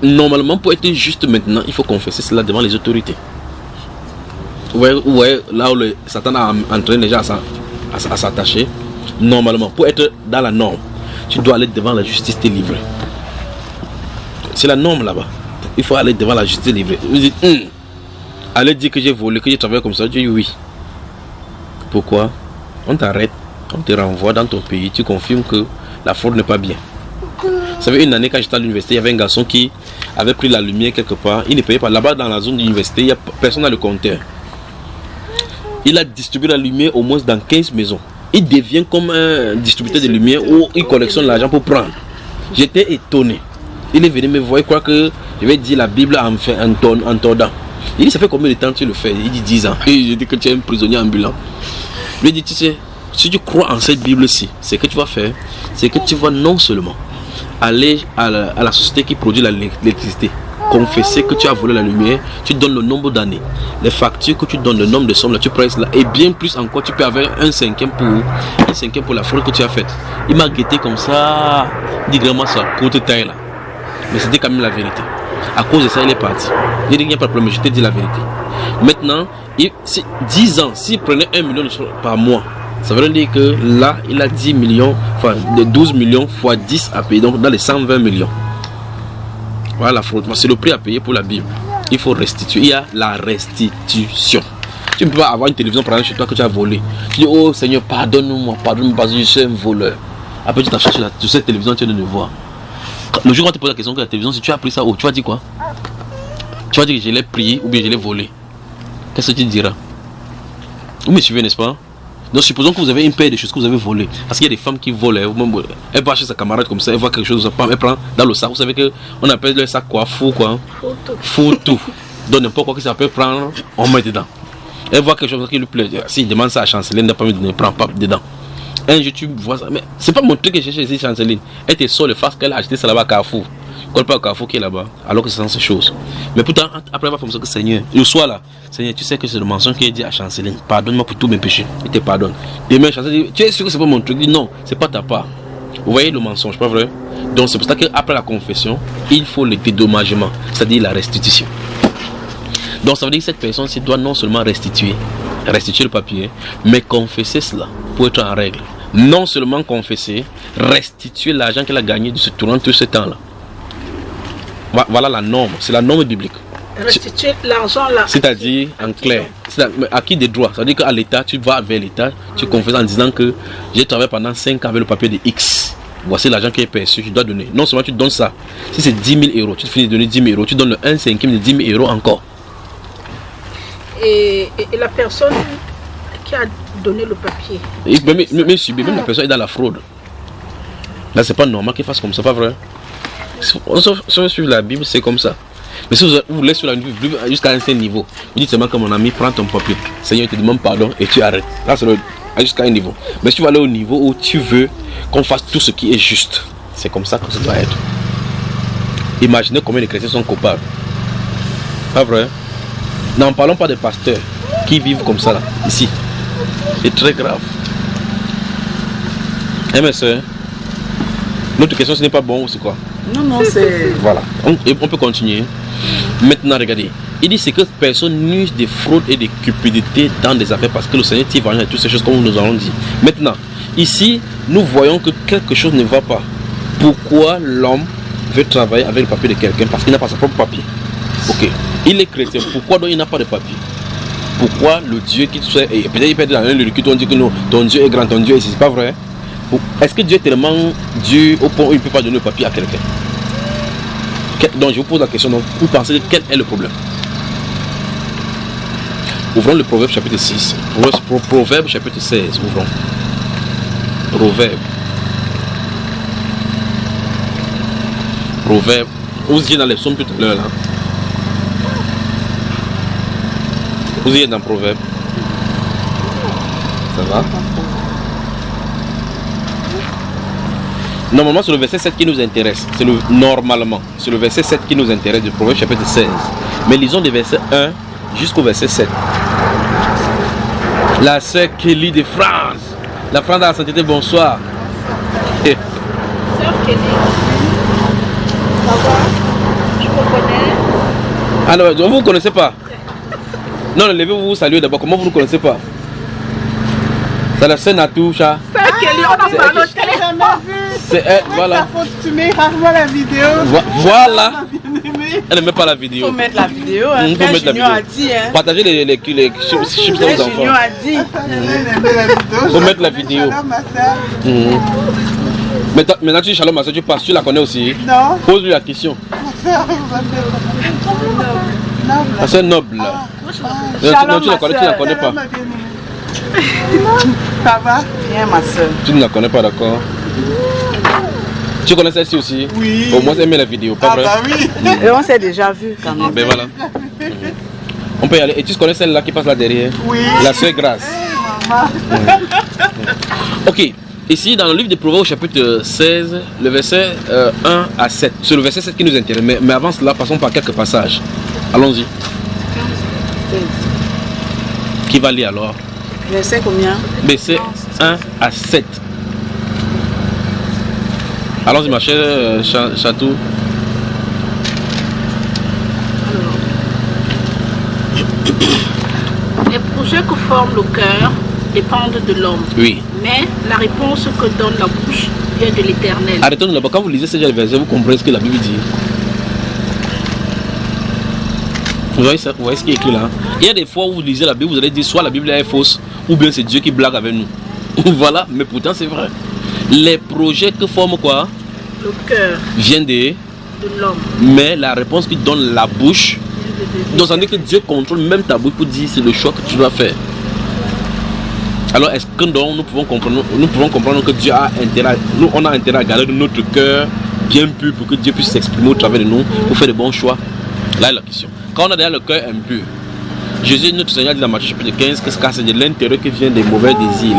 normalement pour être juste maintenant, il faut confesser cela devant les autorités. Ouais, là où Satan a entraîné les gens à s'attacher, normalement, pour être dans la norme, tu dois aller devant la justice te livrer. C'est la norme là-bas. Il faut aller devant la justice livrée. Vous dites, allez dire que j'ai volé, que j'ai travaillé comme ça. Tu dis oui. Pourquoi? On t'arrête, on te renvoie dans ton pays, tu confirmes que la fraude n'est pas bien. Vous savez, une année quand j'étais à l'université, il y avait un garçon qui avait pris la lumière quelque part. Il ne payait pas. Là-bas dans la zone de l'université, il n'y a personne à le compteur. Il a distribué la lumière au moins dans 15 maisons. Il devient comme un distributeur de lumière où il collectionne l'argent pour prendre. J'étais étonné. Il est venu me voir, il croit que je vais dire la Bible en tordant. Il dit, ça fait combien de temps tu le fais? Il dit 10 ans. Et je dis que tu es un prisonnier ambulant. Il lui dit, tu sais, si tu crois en cette Bible-ci, ce que tu vas faire, c'est que tu vas non seulement aller à la société qui produit l'électricité, confesser que tu as volé la lumière, tu donnes le nombre d'années, les factures que tu donnes, le nombre de sommes là, tu presses là, et bien plus encore, tu peux avoir un cinquième pour la fraude que tu as faite. Il m'a guetté comme ça, il dit vraiment ça, courte taille là. Mais c'était quand même la vérité. À cause de ça, il est parti. Il dit qu'il n'y a pas de problème, je t'ai dit la vérité. Maintenant, 10 ans, s'il prenait 1 million de choses par mois, ça veut dire que là, il a 10 millions, enfin, de 12 millions fois 10 à payer, donc dans les 120 millions. Voilà la fraude. C'est le prix à payer pour la Bible. Il faut restituer. Il y a la restitution. Tu ne peux pas avoir une télévision par exemple chez toi que tu as volé. Tu dis, oh Seigneur, pardonne-moi parce que je suis un voleur. Après tu t'achètes sur cette télévision, tu viens de le voir. Le jour où on te pose la question que la télévision, si tu as pris ça, tu vas dire quoi? Tu vas dire que je l'ai pris ou bien je l'ai volé. Qu'est-ce que tu diras? Vous me suivez, n'est-ce pas? Donc supposons que vous avez une paire de choses que vous avez volées. Parce qu'il y a des femmes qui volent. Elle va chez sa camarade comme ça, elle voit quelque chose, elle prend dans le sac. Vous savez qu'on appelle le sac quoi? Fou quoi? Fou tout. Donc n'importe quoi que ça peut prendre, on met dedans. Elle voit quelque chose qui lui plaît. S'il demande ça à Chanceline, elle n'a pas mis de prend pas dedans. Un jour tu vois ça, mais c'est pas mon truc que j'ai cherché ici, Chanceline. Elle te sort le face qu'elle a acheté ça là-bas à Carrefour. Colle pas au Carrefour qui est là-bas, alors que c'est dans ces choses. Mais pourtant, après elle va faire ça que Seigneur, le soir là, Seigneur, tu sais que c'est le mensonge qui est dit à Chanceline. Pardonne-moi pour tous mes péchés. Il te pardonne. Demain, Chanceline dit, tu es sûr que c'est pas mon truc? Il dit non, c'est pas ta part. Vous voyez le mensonge, pas vrai? Donc c'est pour ça qu'après la confession, il faut le dédommagement, c'est-à-dire la restitution. Donc ça veut dire que cette personne-ci doit non seulement restituer le papier, mais confesser cela pour être en règle. Non seulement confesser, restituer l'argent qu'elle a gagné durant tout ce temps-là. Voilà la norme, c'est la norme biblique. Restituer l'argent là. C'est-à-dire, en clair, acquis des droits. Ça veut dire qu'à l'État, tu vas vers l'État, tu confesses en disant que j'ai travaillé pendant 5 ans avec le papier de X. Voici l'argent qui est perçu, tu dois donner. Non seulement tu donnes ça, si c'est 10 000 euros, tu finis de donner 10 000 euros, tu donnes le 1/5 de 10 000 euros encore. Et la personne qui a donné le papier. Même la personne est dans la fraude. Là, c'est pas normal qu'il fasse comme ça, pas vrai? Si on suit la Bible, c'est comme ça. Mais si vous laissez sur la Bible jusqu'à un certain niveau, vous dites seulement comme mon ami, prends ton papier. Seigneur, il te demande pardon et tu arrêtes. Là, c'est jusqu'à un niveau. Mais si tu vas aller au niveau où tu veux qu'on fasse tout ce qui est juste, c'est comme ça que ça doit être. Imaginez combien de chrétiens sont coupables. Pas vrai? N'en parlons pas des pasteurs qui vivent comme ça là, ici. C'est très grave. Mes soeurs, l'autre question, ce n'est pas bon ou c'est quoi? Non, c'est... Voilà, on peut continuer. Maintenant, regardez. Il dit c'est que personne n'use des fraudes et des cupidités dans des affaires parce que le Seigneur tire vengeance de toutes ces choses comme nous allons dire. Maintenant, ici, nous voyons que quelque chose ne va pas. Pourquoi l'homme veut travailler avec le papier de quelqu'un? Parce qu'il n'a pas son propre papier. Ok. Il est chrétien. Pourquoi donc il n'a pas de papier? Pourquoi le Dieu qui soit... Et peut-être il peut être dans le culte, on dit que non, ton Dieu est grand, ton Dieu est ici. C'est pas vrai. Est-ce que Dieu est tellement Dieu au point où il ne peut pas donner le papier à quelqu'un? Donc je vous pose la question, donc, vous pensez quel est le problème? Ouvrons le Proverbe chapitre 6. Proverbe chapitre 16. Ouvrons. Proverbe. Proverbe. Vous étiez dans les psaumes tout à l'heure là. Vous y êtes dans Proverbe. Ça va? Normalement, c'est le verset 7 qui nous intéresse. Normalement, c'est le verset 7 qui nous intéresse du Proverbe chapitre 16. Mais lisons des versets 1 jusqu'au verset 7. La sœur Kelly de France. La France de la sainteté, bonsoir. Sœur Kelly. Ça va? Je vous connais. Alors, vous ne connaissez pas? Non, levez-vous, vous saluez d'abord. Comment vous ne connaissez pas? C'est la sœur Natoucha. Sœur Kelly, on a parlé au téléphone. C'est elle, voilà. Tu mets rarement la vidéo. Voilà. Elle ne met pas la vidéo. Il faut mettre la vidéo. Il faut mettre la vidéo. A dit, hein. Partagez les chips aux enfants. Junior a dit. Il faut mettre la vidéo. Maintenant tu dis Shalom ma soeur, tu passes, tu la connais aussi? Non. Pose-lui la question. La soeur noble. Non, tu ne la connais pas. Ça va? Bien ma soeur. Tu ne la connais pas, d'accord? Tu connais celle-ci aussi? Oui. Au moins elle met la vidéo, pas vrai? Bah oui. Et on s'est déjà vu quand même. Ben voilà. On peut y aller. Et tu connais celle-là qui passe là derrière? Oui. La soeur Grâce. Ok. Ici, dans le livre de Proverbes, chapitre 16, le verset 1 à 7. C'est le verset 7 qui nous intéresse. Mais avant cela, passons par quelques passages. Allons-y. Qui va lire alors? Verset combien? Verset 1 à 7. Allons-y, ma chère Chatou. Les projets que forme le cœur dépendent de l'homme. Oui. Mais la réponse que donne la bouche vient de l'Éternel. Arrêtons-nous là-bas. Quand vous lisez ce genre de verset, vous comprenez ce que la Bible dit. Vous voyez ce qui est écrit là? Il y a des fois où vous lisez la Bible, vous allez dire soit la Bible est fausse, ou bien c'est Dieu qui blague avec nous. Voilà, mais pourtant c'est vrai. Les projets que forme quoi? Le cœur viennent de l'homme. Mais la réponse qui donne la bouche, donc ça veut dire que Dieu contrôle même ta bouche pour dire c'est le choix que tu dois faire. Alors est-ce que donc nous pouvons comprendre que Dieu a intérêt, nous on a intérêt à garder notre cœur bien pur pour que Dieu puisse s'exprimer au travers de nous pour faire de bons choix? Là est la question. Quand on a déjà le cœur impur, Jésus, notre Seigneur, dit dans Matthieu chapitre 15 que c'est de l'intérieur qui vient des mauvais désirs,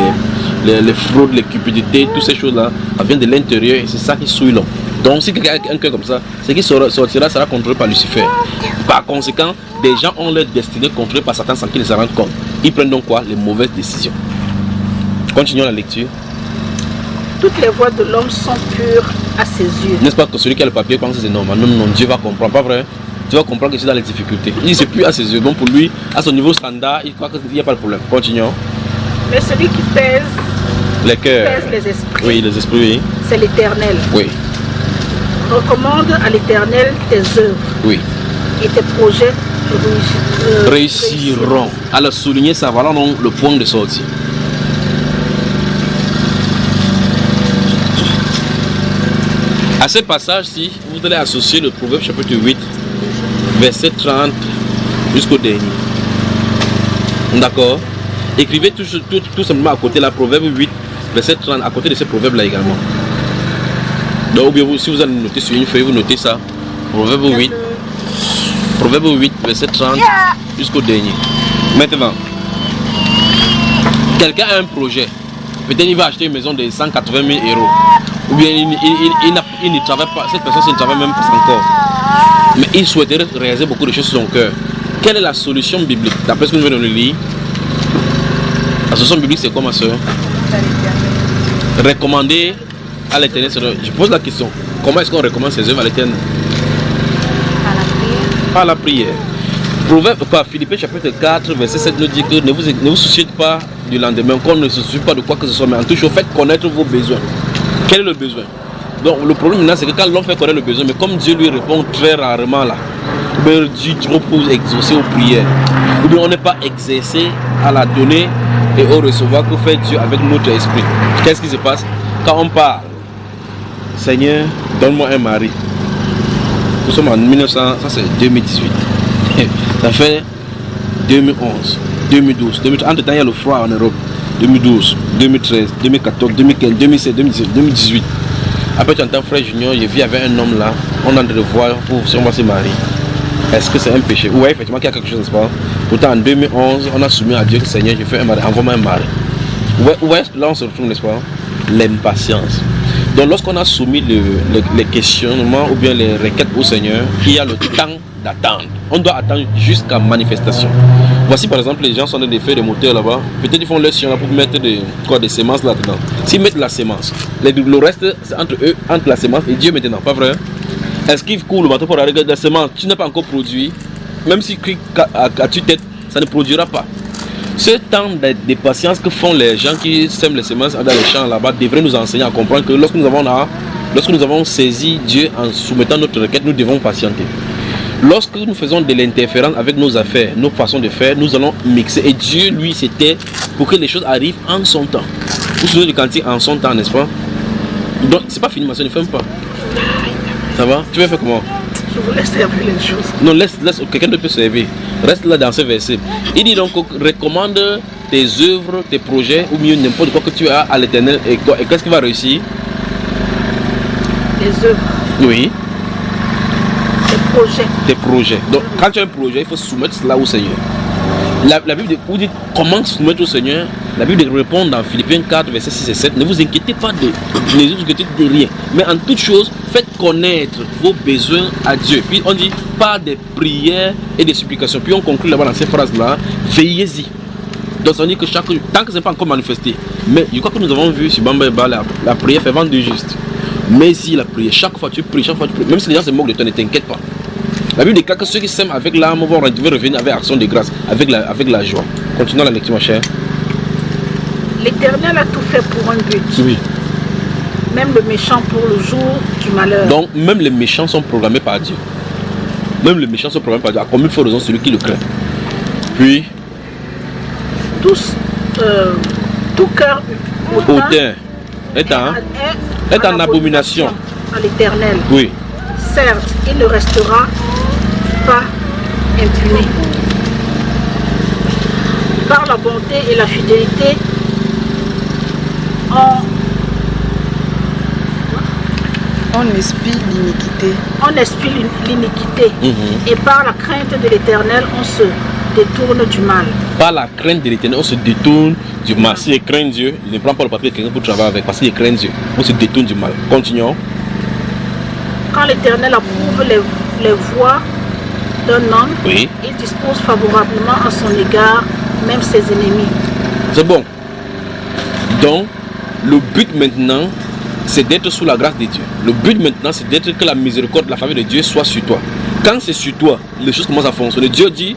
les fraudes, les cupidités, toutes ces choses-là, ça vient de l'intérieur et c'est ça qui souille l'homme. Donc si quelqu'un a un cœur comme ça, ce qui sortira sera contrôlé par Lucifer. Par conséquent, des gens ont leur destinée contrôlée par Satan sans qu'ils ne s'en rendent compte. Ils prennent donc quoi? Les mauvaises décisions. Continuons la lecture. Toutes les voies de l'homme sont pures à ses yeux. N'est-ce pas que celui qui a le papier pense que c'est normal? Non, non, Dieu va comprendre, pas vrai? Tu vas comprendre que c'est dans les difficultés. Il ne sait plus à ses yeux. Donc pour lui, à son niveau standard, il croit qu'il n'y a pas de problème. Continuons. Mais celui qui pèse les cœurs, pèse les esprits. Oui, les esprits, oui. C'est l'Éternel. Oui. Recommande à l'Éternel tes œuvres. Oui. Et tes projets réussiront. Alors souligner ça, voilà donc le point de sortie. À ce passage-ci, vous allez associer le Proverbe chapitre 8, verset 30 jusqu'au dernier. D'accord? Écrivez tout simplement à côté la Proverbe 8, verset 30, à côté de ce proverbe-là également. Donc, ou bien vous, si vous allez noter sur une feuille, vous notez ça. Proverbe 8, verset 30 jusqu'au dernier. Maintenant, quelqu'un a un projet. Peut-être il va acheter une maison de 180 000 euros. Ou bien il ne travaille pas, cette personne ne travaille même pas encore. Mais il souhaiterait réaliser beaucoup de choses sur son cœur. Quelle est la solution biblique? D'après ce que nous venons de lire, la solution biblique c'est quoi ma soeur? Recommander à l'Éternel. Je pose la question, comment est-ce qu'on recommande ses œuvres à l'Éternel? Par la prière. Proverbe, Philippiens chapitre 4, verset 7 nous dit que ne vous souciez pas du lendemain, qu'on ne se soucie pas de quoi que ce soit, mais en tout cas, faites connaître vos besoins. Quel est le besoin? Donc le problème maintenant c'est que quand l'homme fait connaître le besoin, mais comme Dieu lui répond très rarement là, ou bien Dieu trop pour exaucer aux prières, ou bien on n'est pas exercé à la donner et au recevoir que fait Dieu avec notre esprit. Qu'est-ce qui se passe quand on parle? Seigneur, donne-moi un mari. Nous sommes en 1900, ça c'est 2018. Ça fait 2011, 2012, entre temps il y a le froid en Europe. 2012, 2013, 2014, 2015, 2016, 2017, 2018. Après tu entends frère Junior, je vis avec un homme là, on est en train de voir si on va se marier. Est-ce que c'est un péché? Oui, effectivement qu'il y a quelque chose, n'est-ce pas? Pourtant en 2011, on a soumis à Dieu que Seigneur, je fais un mari, envoie-moi un mari. Où est-ce que là on se retrouve, n'est-ce pas? L'impatience. Donc lorsqu'on a soumis les questionnements ou bien les requêtes au Seigneur, il y a le temps d'attendre. On doit attendre jusqu'à manifestation. Voici par exemple les gens sont en train de faire des moteurs là-bas. Peut-être ils font leur sillon là pour mettre des semences là-dedans. S'ils mettent la semence, le reste c'est entre eux, entre la semence et Dieu maintenant, pas vrai? Est-ce qu'ils courent le bateau pour regarder la semence? Tu n'as pas encore produit. Même si tu à tue-tête, ça ne produira pas. Ce temps de patience que font les gens qui sèment les semences dans les champs là-bas devrait nous enseigner à comprendre que lorsque nous avons saisi Dieu en soumettant notre requête, nous devons patienter. Lorsque nous faisons de l'interférence avec nos affaires, nos façons de faire, nous allons mixer. Et Dieu, lui, c'était pour que les choses arrivent en son temps. Vous vous souvenez du cantique en son temps, n'est-ce pas? Donc, c'est pas fini, ma soeur, ne ferme pas. Ça va? Tu vas faire comment? Je vous laisse servir les choses. Non, laisse quelqu'un d'autre peut servir. Reste là dans ce verset. Il dit donc, recommande tes œuvres, tes projets, ou mieux n'importe quoi que tu as à l'Éternel. Et qu'est-ce qui va réussir? Les œuvres. Oui. Tes projets. Donc, quand tu as un projet, il faut soumettre cela au Seigneur. La Bible dit comment soumettre au Seigneur. La Bible répond dans Philippiens 4, versets 6 et 7. Ne vous inquiétez pas ne vous inquiétez de rien. Mais en toute chose, faites connaître vos besoins à Dieu. Puis on dit par des prières et des supplications. Puis on conclut là-bas dans ces phrases-là. Veillez-y. Donc ça veut dire que chaque jour, tant que ce n'est pas encore manifesté. Mais je crois que nous avons vu sur Bamba Eba la prière fait vendre du juste. Mais si la prière, chaque fois tu pries, même si les gens se moquent de toi, ne t'inquiète pas. La Bible déclare que ceux qui s'aiment avec l'âme vont revenir avec action de grâce, avec la joie. Continuons la lecture, ma chère. L'Éternel a tout fait pour un but. Oui. Même le méchant pour le jour du malheur. Donc, même les méchants sont programmés par Dieu. Même les méchants sont programmés par Dieu. À combien de fois raison celui qui le craint. Puis, tout cœur hautain est en abomination à l'Éternel. Oui. Certes, il ne restera pas impuni. Par la bonté et la fidélité, on espie l'iniquité. On espie l'iniquité. Et par la crainte de l'Éternel, on se détourne du mal. Par la crainte de l'Éternel, on se détourne du mal. Si il craint Dieu, il ne prend pas le papier de quelqu'un pour travailler avec, parce qu'il craint Dieu. On se détourne du mal. Continuons. Quand l'Éternel approuve les voies d'un homme, oui, il dispose favorablement à son égard, même ses ennemis. C'est bon. Donc, le but maintenant, c'est d'être sous la grâce de Dieu. Le but maintenant, c'est d'être que la miséricorde, la faveur de Dieu soit sur toi. Quand c'est sur toi, les choses commencent à fonctionner. Dieu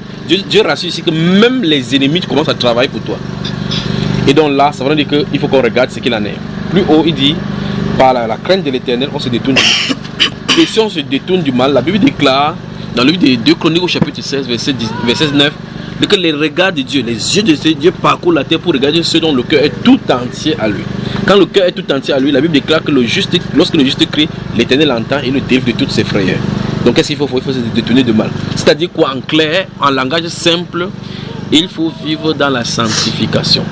rassure ici que même les ennemis commencent à travailler pour toi. Et donc là, ça veut dire qu'il faut qu'on regarde ce qu'il en est. Plus haut, il dit, par la crainte de l'Éternel, on se détourne. Et si on se détourne du mal, la Bible déclare, dans le livre des 2 Chroniques au chapitre 16, verset 9, que les regards de Dieu, les yeux de Dieu parcourent la terre pour regarder ceux dont le cœur est tout entier à lui. Quand le cœur est tout entier à lui, la Bible déclare que lorsque le juste crie, l'Éternel entend et le délivre de toutes ses frayeurs. Donc qu'est-ce qu'il faut? Il faut se détourner du mal. C'est-à-dire quoi? En clair, en langage simple, il faut vivre dans la sanctification.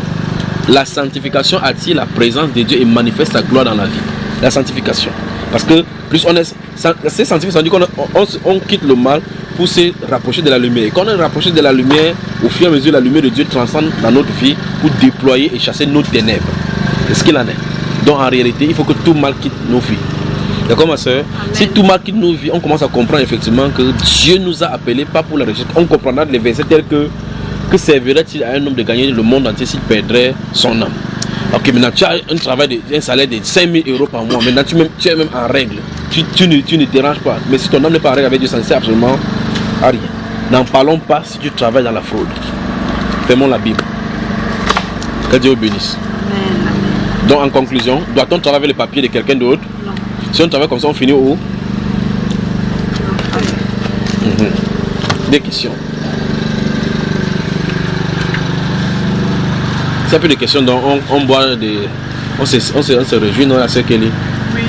La sanctification attire la présence de Dieu et manifeste sa gloire dans la vie. La sanctification. Parce que plus on est sanctifié, ça veut dire qu'on quitte le mal pour se rapprocher de la lumière. Et quand on est rapproché de la lumière, au fur et à mesure, la lumière de Dieu transcende dans notre vie pour déployer et chasser nos ténèbres. C'est ce qu'il en est. Donc en réalité, il faut que tout mal quitte nos vies. D'accord, ma soeur? Si tout mal quitte nos vies, on commence à comprendre effectivement que Dieu nous a appelés pas pour la recherche. On comprendra les versets tels que servirait-il à un homme de gagner le monde entier s'il perdrait son âme? Ok, maintenant tu as un salaire de 5 000 euros par mois. Maintenant tu es même en règle. Tu ne déranges pas. Mais si ton âme n'est pas en règle avec Dieu, ça ne sert absolument à rien. N'en parlons pas si tu travailles dans la fraude. Fermons la Bible. Que Dieu bénisse. Amen. Donc en conclusion, doit-on travailler avec les papiers de quelqu'un d'autre? Non. Si on travaille comme ça, on finit où? Des questions. C'est un peu des questions dont on boit des... On se réjouit, non, à ce qu'elle est. Oui.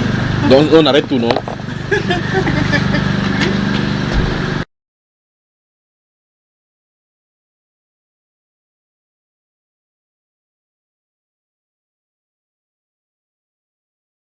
Donc on arrête tout, non?